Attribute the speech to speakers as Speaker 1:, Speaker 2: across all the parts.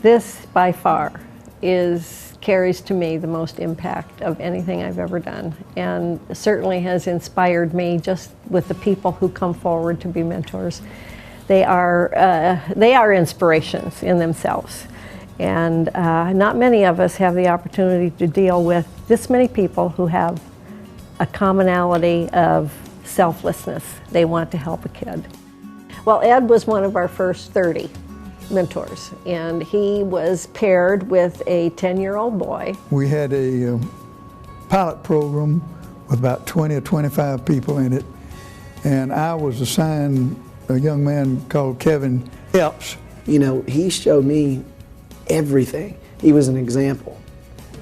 Speaker 1: This, by far, carries to me the most impact of anything I've ever done, and certainly has inspired me just with the people who come forward to be mentors. They are inspirations in themselves, and not many of us have the opportunity to deal with this many people who have a commonality of selflessness. They want to help a kid. Well, Ed was one of our first 30 mentors, and he was paired with a 10-year-old boy.
Speaker 2: We had a pilot program with about 20 or 25 people in it, and I was assigned a young man called Kevin Epps.
Speaker 3: You know, he showed me everything. He was an example,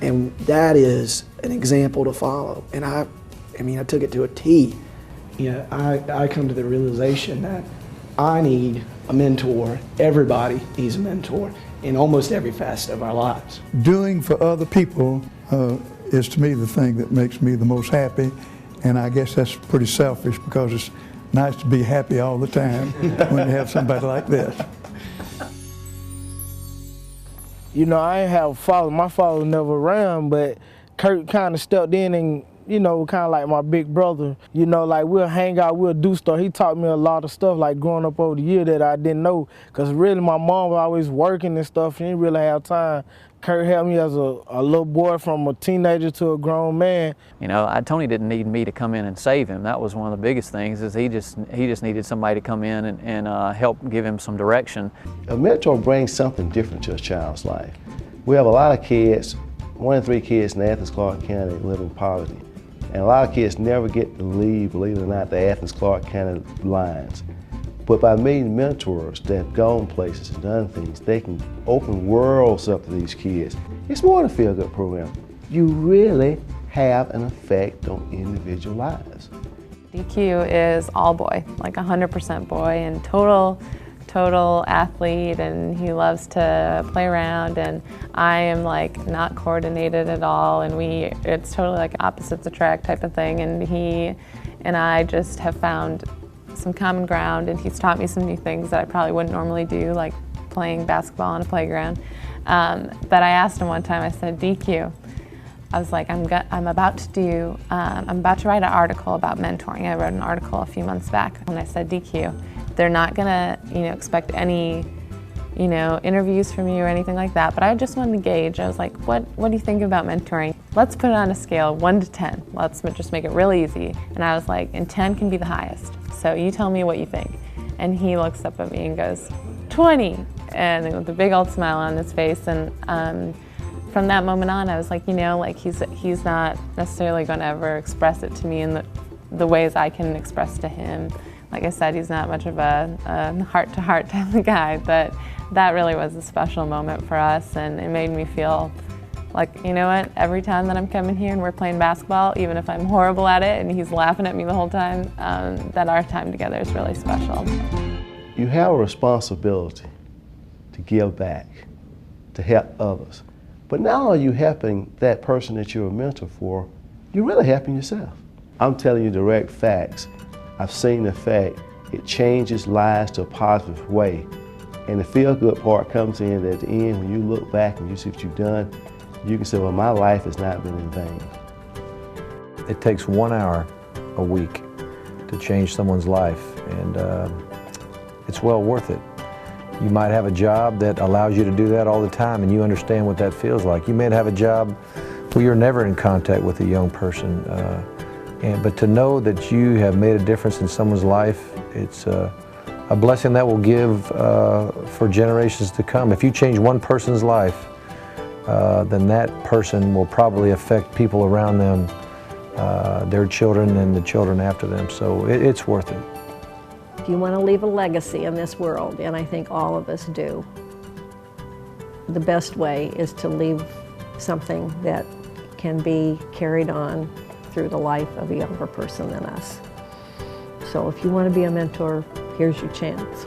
Speaker 3: and that is an example to follow. And I mean, I took it to a T. You know, I come to the realization that I need a mentor. Everybody needs a mentor in almost every facet of our lives.
Speaker 2: Doing for other people is to me the thing that makes me the most happy, and I guess that's pretty selfish because it's nice to be happy all the time when you have somebody like this.
Speaker 4: You know, I ain't have a father. My father never around, but Kurt kind of stepped in and, you know, kind of like my big brother. You know, like we'll hang out, we'll do stuff. He taught me a lot of stuff, like growing up over the year that I didn't know. Because really my mom was always working and stuff. She didn't really have time. Kurt helped me as a little boy, from a teenager to a grown man.
Speaker 5: You know, Tony didn't need me to come in and save him. That was one of the biggest things, is he just needed somebody to come in and help give him some direction.
Speaker 6: A mentor brings something different to a child's life. We have a lot of kids, 1 in 3 kids in Athens-Clarke County live in poverty. And a lot of kids never get to leave, believe it or not, the Athens-Clarke County lines. But by meeting mentors that have gone places and done things, they can open worlds up to these kids. It's more than a feel-good program. You really have an effect on individual lives.
Speaker 7: DQ is all boy, like 100% boy, and total athlete, and he loves to play around, and I am like not coordinated at all, and it's totally like opposites attract type of thing, and he and I just have found some common ground, and he's taught me some new things that I probably wouldn't normally do, like playing basketball on a playground. But I asked him one time, I said, DQ, I was like, I'm about to write an article about mentoring. I wrote an article a few months back, and I said, DQ, they're not gonna, expect any, interviews from you or anything like that, but I just wanted to gauge. I was like, what do you think about mentoring? Let's put it on a scale 1 to 10. Let's just make it real easy. And I was like, and 10 can be the highest. So you tell me what you think. And he looks up at me and goes, 20, and with a big old smile on his face. And from that moment on, I was like, he's not necessarily going to ever express it to me in the ways I can express to him. Like I said, he's not much of a heart-to-heart type of guy, but that really was a special moment for us, and it made me feel like, you know what, every time that I'm coming here and we're playing basketball, even if I'm horrible at it and he's laughing at me the whole time, that our time together is really special.
Speaker 6: You have a responsibility to give back, to help others. But not only are you helping that person that you're a mentor for, you're really helping yourself. I'm telling you direct facts. I've seen the fact it changes lives to a positive way. And the feel-good part comes in at the end when you look back and you see what you've done. You can say, well, my life has not been in vain.
Speaker 8: It takes 1 hour a week to change someone's life, and it's well worth it. You might have a job that allows you to do that all the time, and you understand what that feels like. You may have a job where you're never in contact with a young person, but to know that you have made a difference in someone's life, it's a blessing that will give for generations to come. If you change one person's life, then that person will probably affect people around them, their children and the children after them. So it's worth it.
Speaker 1: If you want to leave a legacy in this world, and I think all of us do, the best way is to leave something that can be carried on through the life of a younger person than us. So if you want to be a mentor, here's your chance.